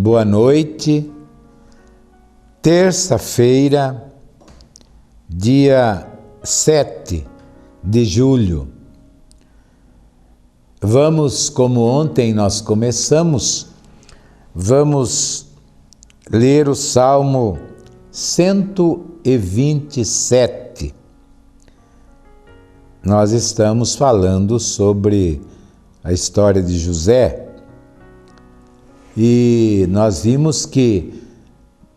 Boa noite, terça-feira, dia 7 de julho. Vamos, como ontem nós começamos, vamos ler o Salmo 127. Nós estamos falando sobre a história de José. E nós vimos que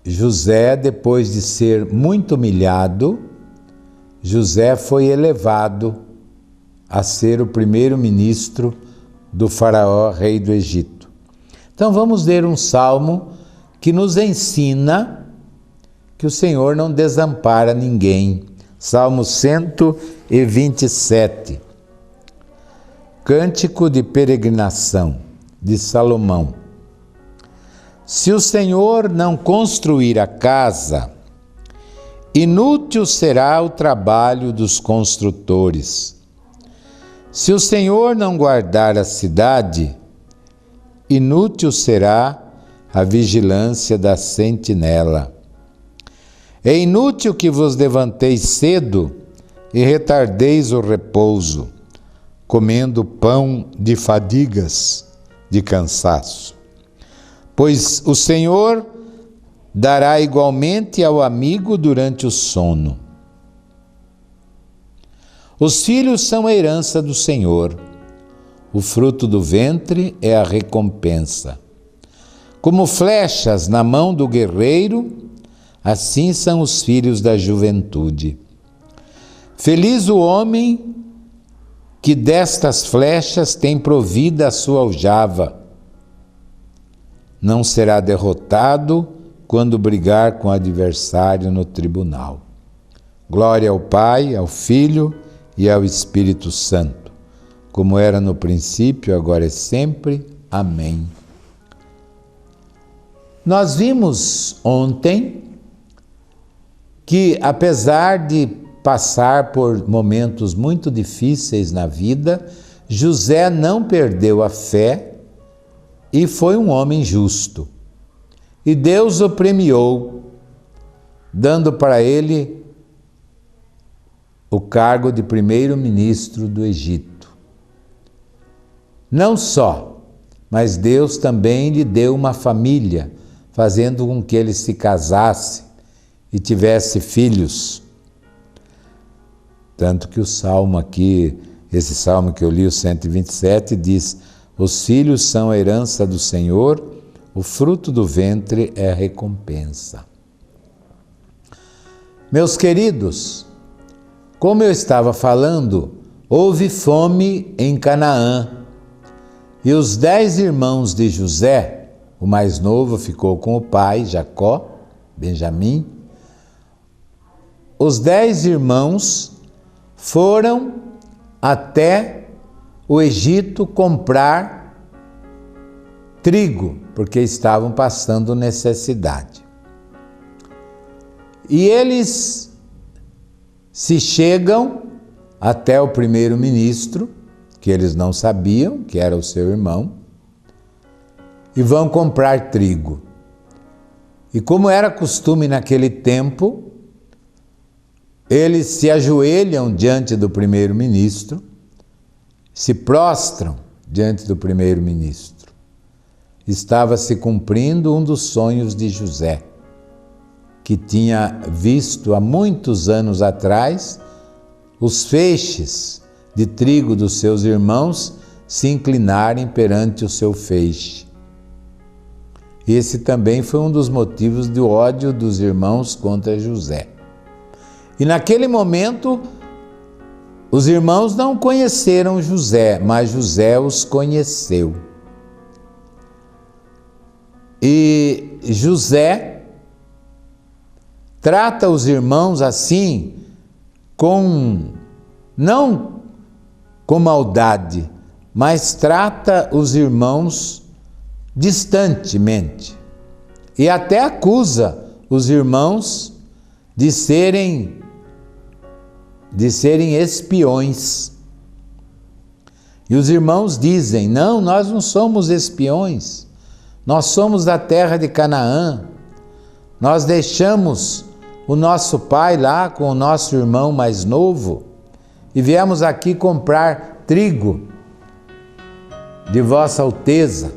José, depois de ser muito humilhado, José foi elevado a ser o primeiro-ministro do faraó, rei do Egito. Então vamos ler um salmo que nos ensina que o Senhor não desampara ninguém. Salmo 127. Cântico de peregrinação de Salomão. Se o Senhor não construir a casa, inútil será o trabalho dos construtores. Se o Senhor não guardar a cidade, inútil será a vigilância da sentinela. É inútil que vos levanteis cedo e retardeis o repouso, comendo pão de fadigas, de cansaço. Pois o Senhor dará igualmente ao amigo durante o sono. Os filhos são a herança do Senhor, o fruto do ventre é a recompensa. Como flechas na mão do guerreiro, assim são os filhos da juventude. Feliz o homem que destas flechas tem provida a sua aljava. Não será derrotado quando brigar com o adversário no tribunal. Glória ao Pai, ao Filho e ao Espírito Santo, como era no princípio, agora e sempre. Amém. Nós vimos ontem que, apesar de passar por momentos muito difíceis na vida, José não perdeu a fé e foi um homem justo. E Deus o premiou, dando para ele o cargo de primeiro-ministro do Egito. Não só, mas Deus também lhe deu uma família, fazendo com que ele se casasse e tivesse filhos. Tanto que o salmo aqui, esse salmo que eu li, o 127, diz: os filhos são a herança do Senhor, o fruto do ventre é a recompensa. Meus queridos, como eu estava falando, houve fome em Canaã, e os 10 irmãos de José, o mais novo ficou com o pai, Jacó, Benjamim. Os 10 irmãos foram até o Egito comprar trigo, porque estavam passando necessidade. E eles se chegam até o primeiro-ministro, que eles não sabiam, que era o seu irmão, e vão comprar trigo. E como era costume naquele tempo, eles se ajoelham diante do primeiro-ministro, se prostram diante do primeiro-ministro. Estava se cumprindo um dos sonhos de José, que tinha visto há muitos anos atrás os feixes de trigo dos seus irmãos se inclinarem perante o seu feixe. Esse também foi um dos motivos do ódio dos irmãos contra José. E naquele momento, os irmãos não conheceram José, mas José os conheceu. E José trata os irmãos assim, não com maldade, mas trata os irmãos distantemente. E até acusa os irmãos de serem espiões. E os irmãos dizem: não, nós não somos espiões, Nós somos da terra de Canaã. Nós deixamos o nosso pai lá com o nosso irmão mais novo e viemos aqui comprar trigo de Vossa Alteza.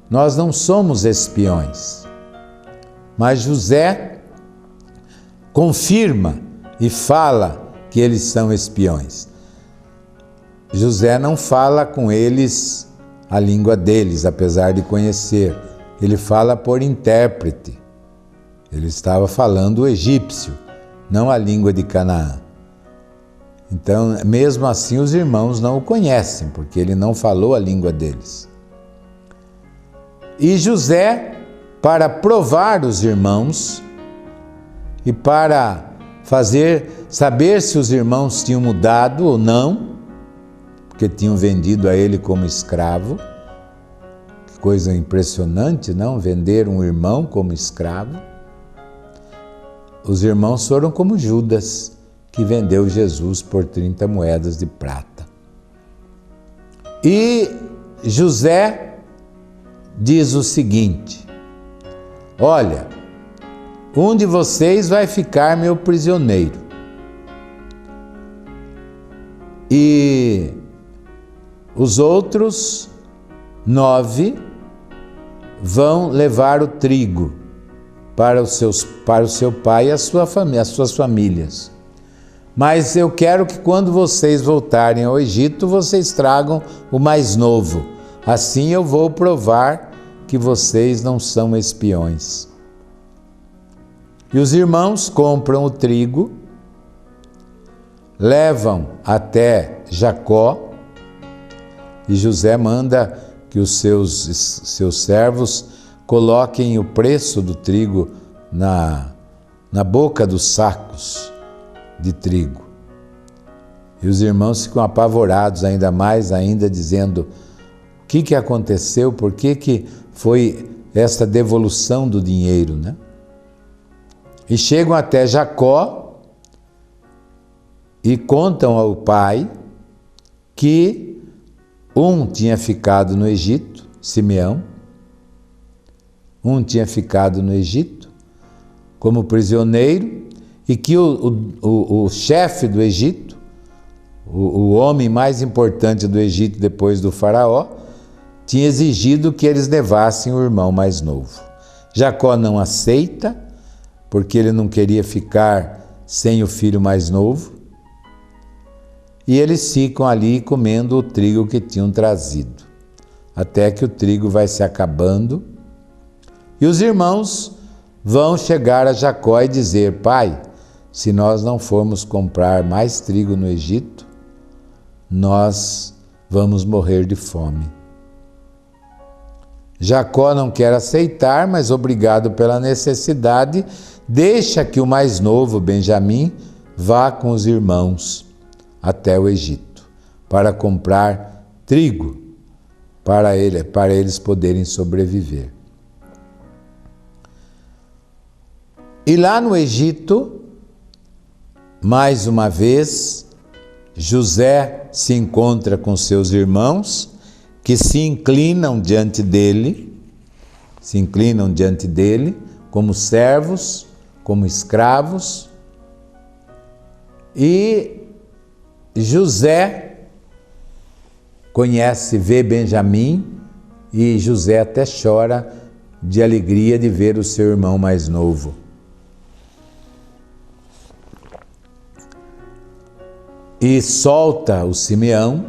Nós não somos espiões. Mas José confirma e fala que eles são espiões. José não fala com eles a língua deles, apesar de conhecer. Ele fala por intérprete. Ele estava falando o egípcio, não a língua de Canaã. Então, mesmo assim, os irmãos não o conhecem, porque ele não falou a língua deles. E José, para provar os irmãos e para saber se os irmãos tinham mudado ou não, porque tinham vendido a ele como escravo. Que coisa impressionante, não? Vender um irmão como escravo. Os irmãos foram como Judas, que vendeu Jesus por 30 moedas de prata. E José diz o seguinte: olha, um de vocês vai ficar meu prisioneiro. E os outros 9 vão levar o trigo para o seu pai e as suas famílias. Mas eu quero que quando vocês voltarem ao Egito, vocês tragam o mais novo. Assim eu vou provar que vocês não são espiões. E os irmãos compram o trigo, levam até Jacó, e José manda que os seus servos coloquem o preço do trigo na boca dos sacos de trigo. E os irmãos ficam apavorados ainda mais, dizendo: o que aconteceu? Por que foi esta devolução do dinheiro, né? E chegam até Jacó e contam ao pai que um tinha ficado no Egito, Simeão, um tinha ficado no Egito como prisioneiro, e que o chefe do Egito, o homem mais importante do Egito depois do faraó, tinha exigido que eles levassem o irmão mais novo. Jacó não aceita, porque ele não queria ficar sem o filho mais novo, e eles ficam ali comendo o trigo que tinham trazido, até que o trigo vai se acabando, e os irmãos vão chegar a Jacó e dizer: pai, se nós não formos comprar mais trigo no Egito, nós vamos morrer de fome. Jacó não quer aceitar, mas obrigado pela necessidade, deixa que o mais novo, Benjamim, vá com os irmãos até o Egito, para comprar trigo, para eles poderem sobreviver. E lá no Egito, mais uma vez, José se encontra com seus irmãos, que se inclinam diante dele como servos, como escravos, e José vê Benjamim, e José até chora de alegria de ver o seu irmão mais novo. E solta o Simeão,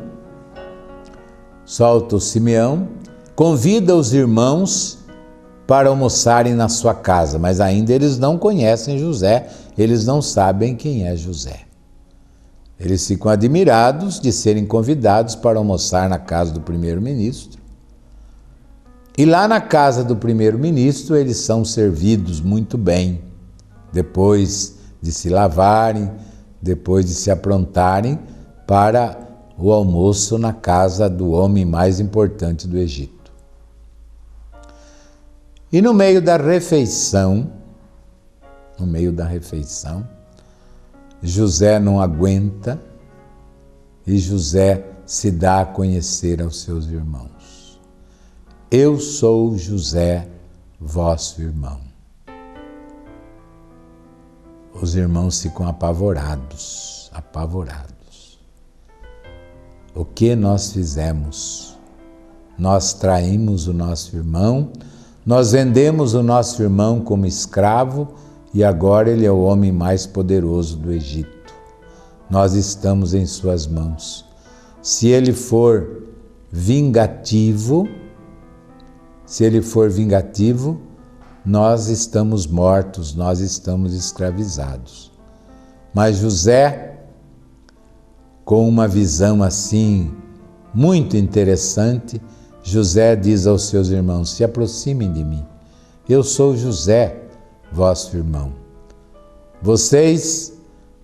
convida os irmãos para almoçarem na sua casa, mas ainda eles não conhecem José, eles não sabem quem é José. Eles ficam admirados de serem convidados para almoçar na casa do primeiro-ministro. E lá na casa do primeiro-ministro eles são servidos muito bem, depois de se lavarem, depois de se aprontarem para o almoço na casa do homem mais importante do Egito. E no meio da refeição, José não aguenta e José se dá a conhecer aos seus irmãos. eu sou José, vosso irmão. Os irmãos ficam apavorados, apavorados. O que nós fizemos? Nós traímos o nosso irmão, nós vendemos o nosso irmão como escravo e agora ele é o homem mais poderoso do Egito. Nós estamos em suas mãos. Se ele for vingativo, nós estamos mortos, nós estamos escravizados. Mas José, com uma visão assim muito interessante, José diz aos seus irmãos: se aproximem de mim, eu sou José, vosso irmão. Vocês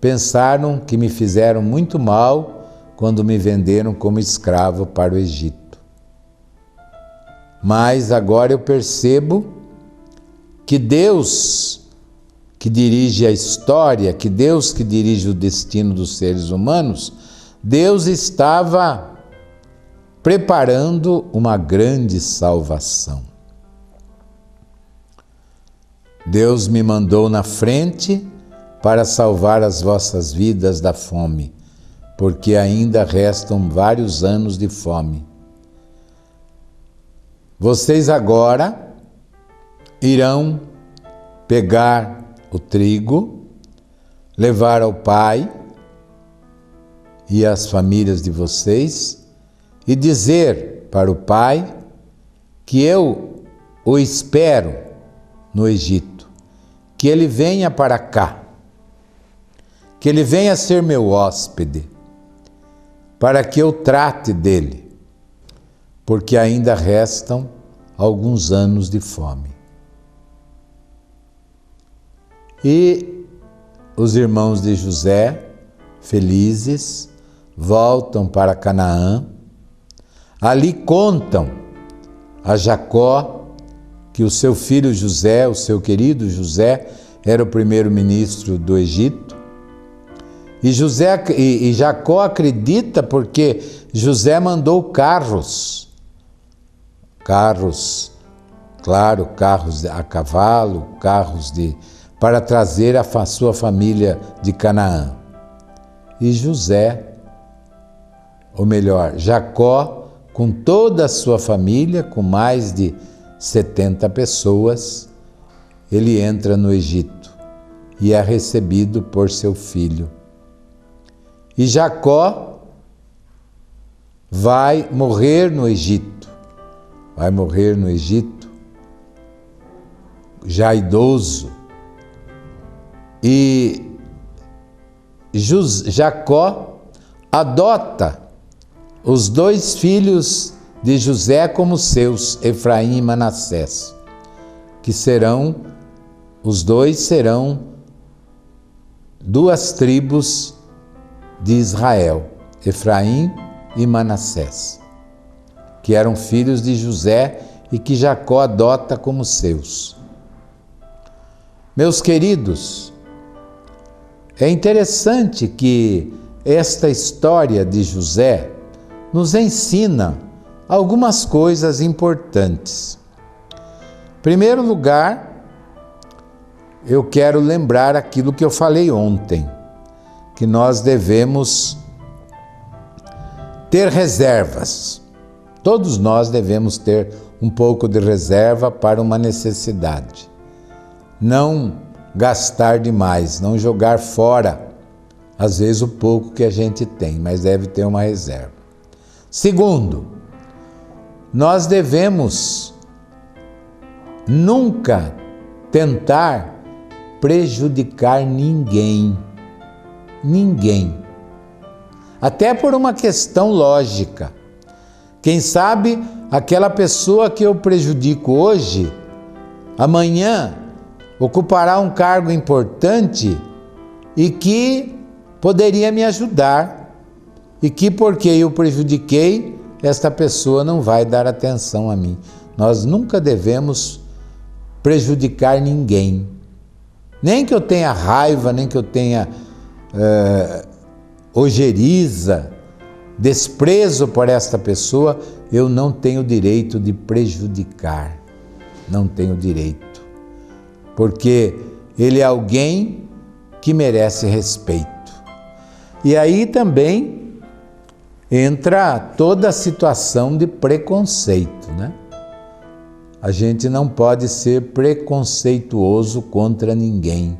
pensaram que me fizeram muito mal quando me venderam como escravo para o Egito. Mas agora eu percebo que Deus que dirige a história, que Deus que dirige o destino dos seres humanos, Deus estava preparando uma grande salvação. Deus me mandou na frente para salvar as vossas vidas da fome, porque ainda restam vários anos de fome. Vocês agora irão pegar o trigo, levar ao pai e às famílias de vocês e dizer para o pai que eu o espero no Egito, que ele venha para cá, que ele venha ser meu hóspede, para que eu trate dele, porque ainda restam alguns anos de fome. E os irmãos de José, felizes, voltam para Canaã. Ali contam a Jacó que o seu filho José, o seu querido José, era o primeiro-ministro do Egito. E Jacó acredita porque José mandou carros, carros a cavalo, para trazer a sua família de Canaã. E Jacó, com toda a sua família, com mais de 70 pessoas, ele entra no Egito e é recebido por seu filho. E Jacó vai morrer no Egito, já idoso. E Jacó adota os dois filhos de José como seus, Efraim e Manassés, que os dois serão duas tribos de Israel, Efraim e Manassés, que eram filhos de José e que Jacó adota como seus. Meus queridos, é interessante que esta história de José nos ensina algumas coisas importantes. Em primeiro lugar, eu quero lembrar aquilo que eu falei ontem, que nós devemos ter reservas. Todos nós devemos ter um pouco de reserva para uma necessidade. Não gastar demais, não jogar fora, às vezes, o pouco que a gente tem, mas deve ter uma reserva. Segundo, nós devemos nunca tentar prejudicar ninguém. Até por uma questão lógica. Quem sabe aquela pessoa que eu prejudico hoje, amanhã ocupará um cargo importante e que poderia me ajudar, e que porque eu prejudiquei, esta pessoa não vai dar atenção a mim. Nós nunca devemos prejudicar ninguém. Nem que eu tenha raiva, nem que eu tenha ojeriza, desprezo por esta pessoa, eu não tenho direito de prejudicar, não tenho direito, porque ele é alguém que merece respeito. E aí também entra toda a situação de preconceito, né? A gente não pode ser preconceituoso contra ninguém,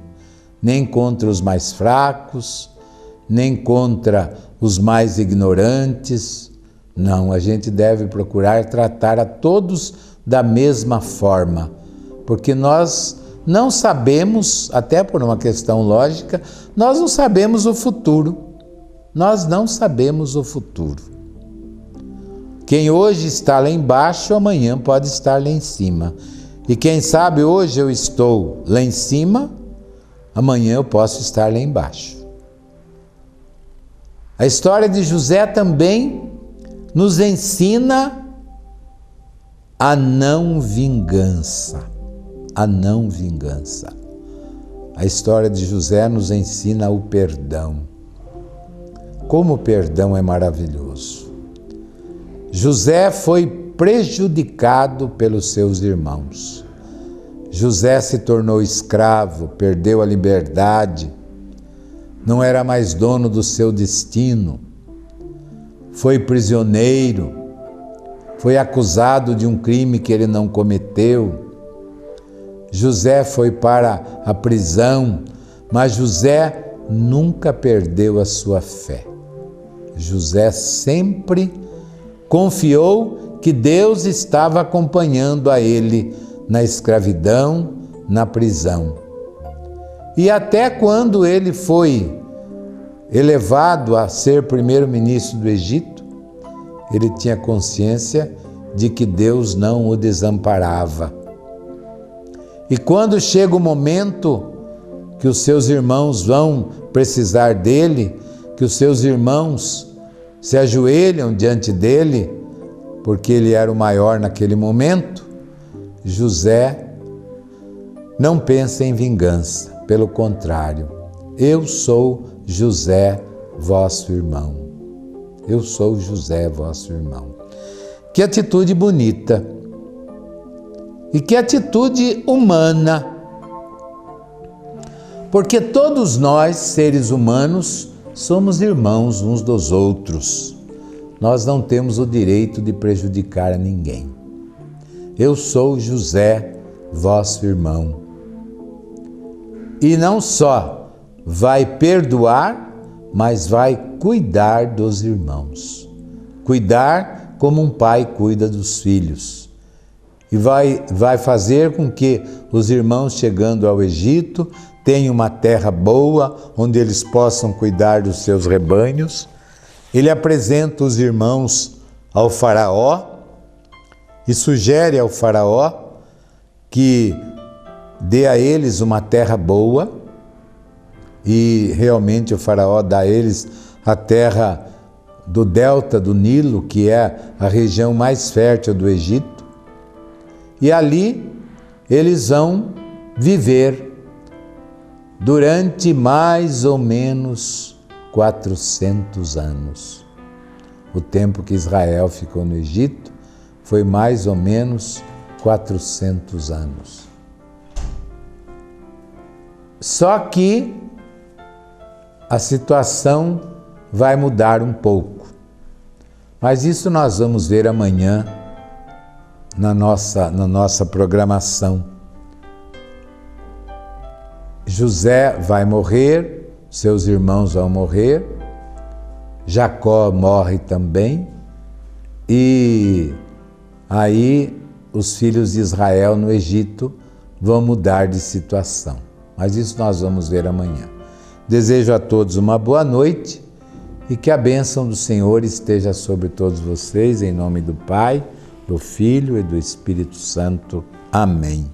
nem contra os mais fracos, nem contra os mais ignorantes. Não, a gente deve procurar tratar a todos da mesma forma, porque nós não sabemos, até por uma questão lógica, nós não sabemos o futuro. Nós não sabemos o futuro. Quem hoje está lá embaixo, amanhã pode estar lá em cima. E quem sabe hoje eu estou lá em cima, amanhã eu posso estar lá embaixo. A história de José também nos ensina a não vingança. A não vingança. A história de José nos ensina o perdão. Como o perdão é maravilhoso. José foi prejudicado pelos seus irmãos. José se tornou escravo, perdeu a liberdade, não era mais dono do seu destino, foi prisioneiro, foi acusado de um crime que ele não cometeu. José foi para a prisão, mas José nunca perdeu a sua fé. José sempre confiou que Deus estava acompanhando a ele na escravidão, na prisão. E até quando ele foi elevado a ser primeiro-ministro do Egito, ele tinha consciência de que Deus não o desamparava. E quando chega o momento que os seus irmãos vão precisar dele, que os seus irmãos se ajoelham diante dele, porque ele era o maior naquele momento, José não pensa em vingança, pelo contrário, eu sou José, vosso irmão. Eu sou José, vosso irmão. Que atitude bonita e que atitude humana, porque todos nós, seres humanos, somos irmãos uns dos outros. Nós não temos o direito de prejudicar a ninguém. Eu sou José, vosso irmão. E não só vai perdoar, mas vai cuidar dos irmãos. Cuidar como um pai cuida dos filhos. E vai fazer com que os irmãos, chegando ao Egito, tenham uma terra boa, onde eles possam cuidar dos seus rebanhos. Ele apresenta os irmãos ao faraó e sugere ao faraó que dê a eles uma terra boa, e realmente o faraó dá a eles a terra do delta do Nilo, que é a região mais fértil do Egito, e ali eles vão viver durante mais ou menos 400 anos. O tempo que Israel ficou no Egito foi mais ou menos 400 anos. Só que a situação vai mudar um pouco. Mas isso nós vamos ver amanhã na nossa programação. José vai morrer, seus irmãos vão morrer, Jacó morre também, e aí os filhos de Israel no Egito vão mudar de situação. Mas isso nós vamos ver amanhã. Desejo a todos uma boa noite e que a bênção do Senhor esteja sobre todos vocês, em nome do Pai, do Filho e do Espírito Santo. Amém.